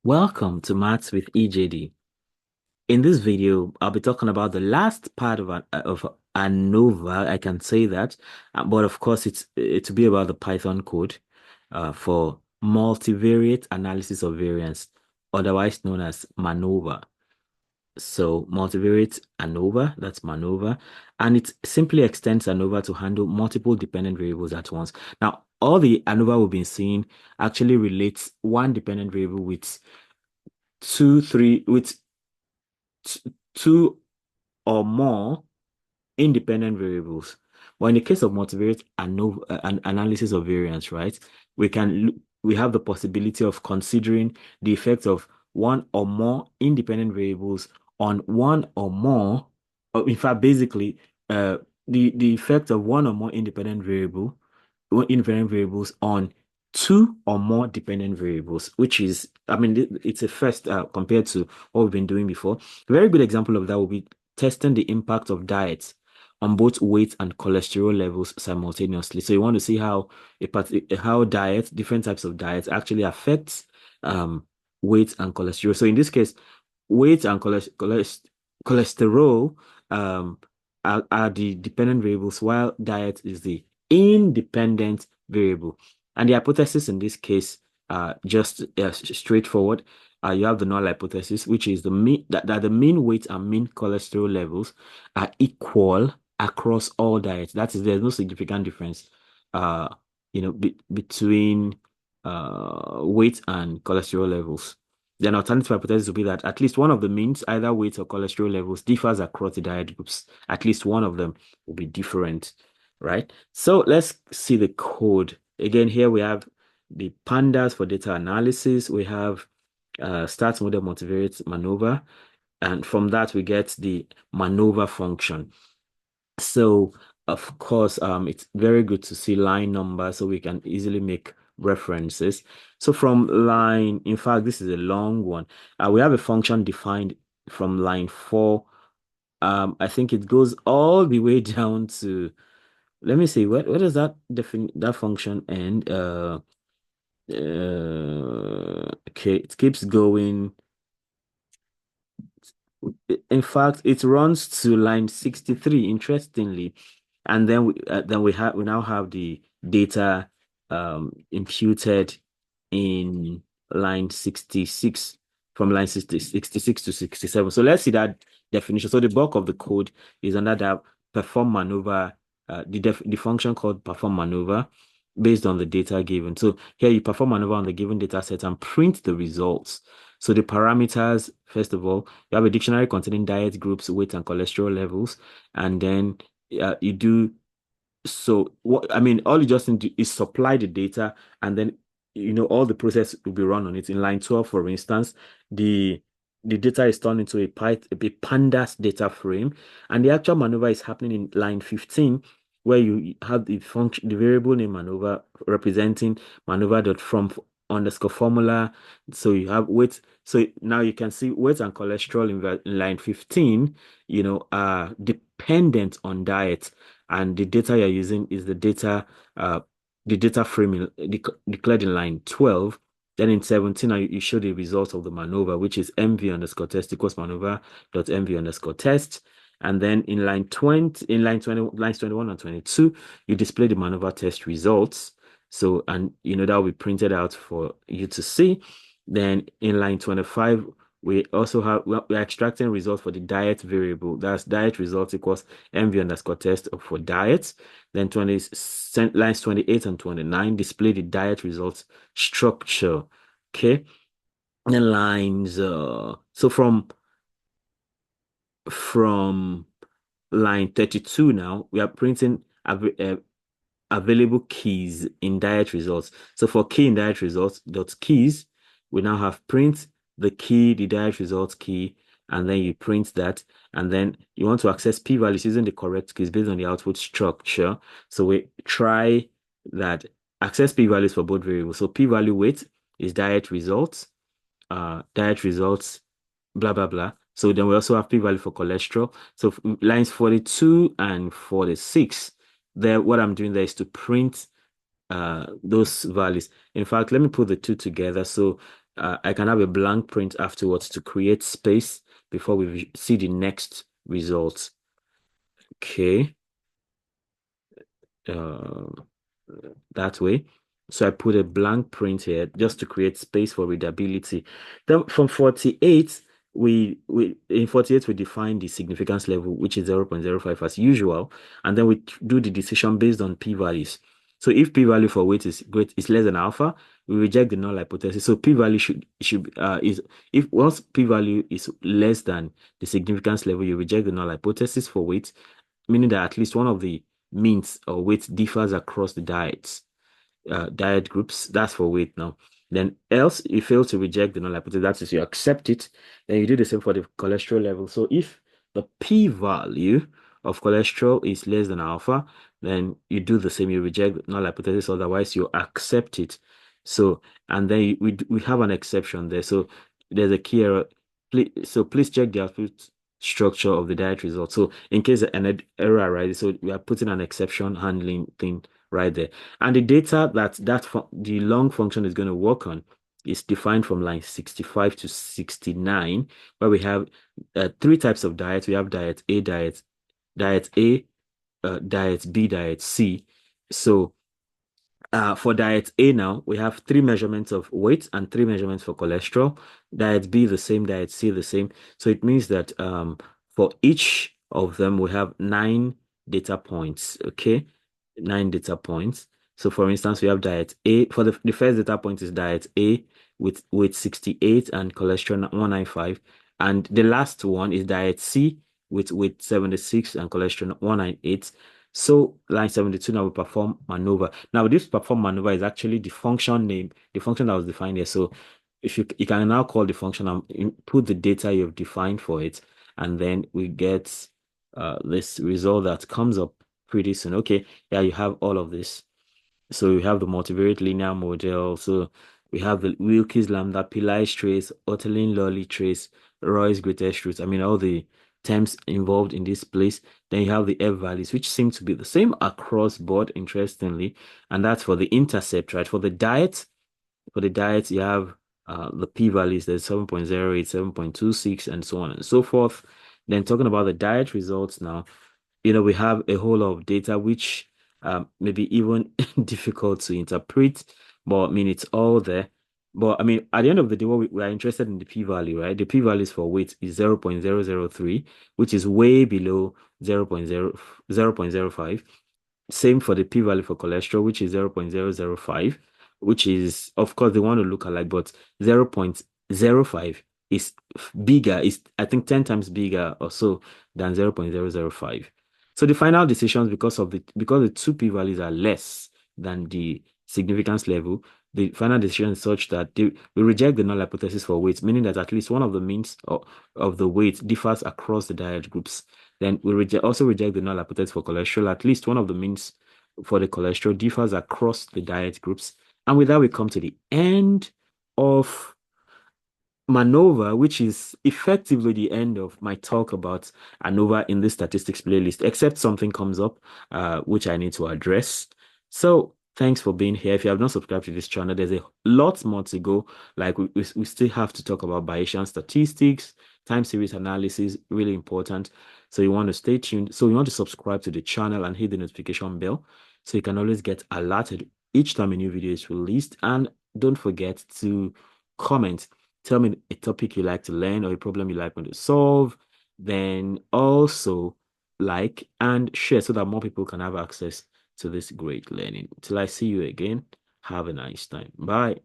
Welcome to Maths with EJD. In this video, I'll be talking about the last part of ANOVA. I can say that, but of course, it's to be about the Python code for multivariate analysis of variance, otherwise known as MANOVA. So multivariate ANOVA, that's MANOVA, and it simply extends ANOVA to handle multiple dependent variables at once. Now, all the ANOVA we've been seeing actually relates one dependent variable with two or more independent variables. But in the case of multivariate analysis of variance, right, we have the possibility of considering the effect of one or more independent variables on one or more, or in fact, basically, the effect of one or more independent variables on two or more dependent variables, which is, I mean, it's a first compared to what we've been doing before. A very good example of that will be testing the impact of diet on both weight and cholesterol levels simultaneously. So you want to see how different types of diets actually affects weight and cholesterol. So in this case, weight and cholesterol um, are the dependent variables, while diet is the independent variable. And the hypothesis in this case, just straightforward. You have the null hypothesis, which is that the mean weight and mean cholesterol levels are equal across all diets. That is, there's no significant difference, uh, between weight and cholesterol levels. The alternative hypothesis would be that at least one of the means, either weight or cholesterol levels, differs across the diet groups. At least one of them will be different, right? So let's see the code. Again, here we have the pandas for data analysis. We have start model multivariate MANOVA, and from that we get the MANOVA function. So of course, it's very good to see line number so we can easily make references. So from line, in fact, this is a long one. We have a function defined from line 4. I think it goes all the way down to, let me see, what does that function end? Okay, it keeps going. In fact, it runs to line 63, interestingly. And then we now have the data imputed in line 66, from line 66 to 67. So let's see that definition. So the bulk of the code is under that perform maneuver, the function called perform maneuver based on the data given. So here you perform maneuver on the given data set and print the results. So the parameters, first of all, you have a dictionary containing diet groups, weight, and cholesterol levels, and then you do so. What I mean, all you just need to is supply the data, and then all the process will be run on it. In line 12, for instance, the data is turned into a pandas data frame, and the actual maneuver is happening in line 15, where you have the variable name maneuver representing maneuver.from underscore formula. So you have weight. So now you can see weight and cholesterol in line 15, are dependent on diet. And the data you're using is the data frame declared in line 12. Then in 17, now you show the result of the maneuver, which is mv underscore test equals maneuver dot mv underscore test. And then in line 20, lines 21 and 22, you display the maneuver test results. So, and that will be printed out for you to see. Then in line 25, we also have, we're extracting results for the diet variable. That's diet results equals mv underscore test for diet. Then lines 28 and 29 display the diet results structure. Okay. And lines, so from line 32 now, we are printing available keys in diet results. So for key in diet results dot keys, we now have print the key, the diet results key, and then you print that. And then you want to access p-values using the correct keys based on the output structure. So we try that access p-values for both variables. So p-value weight is diet results, blah, blah, blah. So then we also have p-value for cholesterol. So lines 42 and 46, there, what I'm doing there is to print those values. In fact, let me put the two together. So I can have a blank print afterwards to create space before we see the next result. Okay. Uh, that way. So I put a blank print here just to create space for readability. Then from 48, we in 48 we define the significance level, which is 0.05 as usual, and then we do the decision based on p-values. So if p-value for weight is less than alpha, we reject the null hypothesis. So p-value should is if once p-value is less than the significance level, you reject the null hypothesis for weight, meaning that at least one of the means or weight differs across the diet groups. That's for weight now. Then else you fail to reject the null hypothesis. That is, you accept it. Then you do the same for the cholesterol level. So if the p-value of cholesterol is less than alpha, then you do the same. You reject the null hypothesis. Otherwise, you accept it. So and then we have an exception there. So there's a key error. Please check the output structure of the diet result. So in case an error arises, so we are putting an exception handling thing right there. And the data the long function is going to work on is defined from line 65 to 69, where we have three types of diets. We have diet A, diet B, diet C. So for diet A now, we have three measurements of weight and three measurements for cholesterol. Diet B the same, diet C the same. So it means that for each of them, we have nine data points. Okay, nine data points. So for instance, we have diet A. For the first data point is diet A with weight 68 and cholesterol 195. And the last one is diet C with weight 76 and cholesterol 198. So line 72 now we perform MANOVA. Now this perform MANOVA is actually the function name, the function that was defined here. So if you can now call the function and input the data you've defined for it, and then we get this result that comes up pretty soon. Okay, yeah, you have all of this. So we have the multivariate linear model. So we have the Wilkes lambda, Pillai trace, Ortelin-Lawley trace, Roy's greatest root. I mean, all the terms involved in this place. Then you have the F values, which seem to be the same across board, interestingly. And that's for the intercept, right? For the diet, you have the p-values, there's 7.08, 7.26, and so on and so forth. Then talking about the diet results now, we have a whole lot of data which may be even difficult to interpret, but I mean, it's all there. But I mean, at the end of the day, what we are interested in the p-value, right? The p-values for weight is 0.003, which is way below 0.05. Same for the p-value for cholesterol, which is 0.005, which is, of course, they want to look alike, but 0.05 is bigger, is I think 10 times bigger or so than 0.005. So the final decisions, because the two p-values are less than the significance level, the final decision is such that we reject the null hypothesis for weight, meaning that at least one of the means of the weight differs across the diet groups. Then we also reject the null hypothesis for cholesterol. At least one of the means for the cholesterol differs across the diet groups. And with that, we come to the end of MANOVA, which is effectively the end of my talk about ANOVA in this statistics playlist, except something comes up, which I need to address. So thanks for being here. If you have not subscribed to this channel, there's a lot more to go. Like we still have to talk about Bayesian statistics, time series analysis, really important. So you want to stay tuned. So you want to subscribe to the channel and hit the notification bell so you can always get alerted each time a new video is released. And don't forget to comment. Tell me a topic you like to learn or a problem you like me to solve. Then also like and share so that more people can have access to this great learning. Till I see you again, have a nice time. Bye.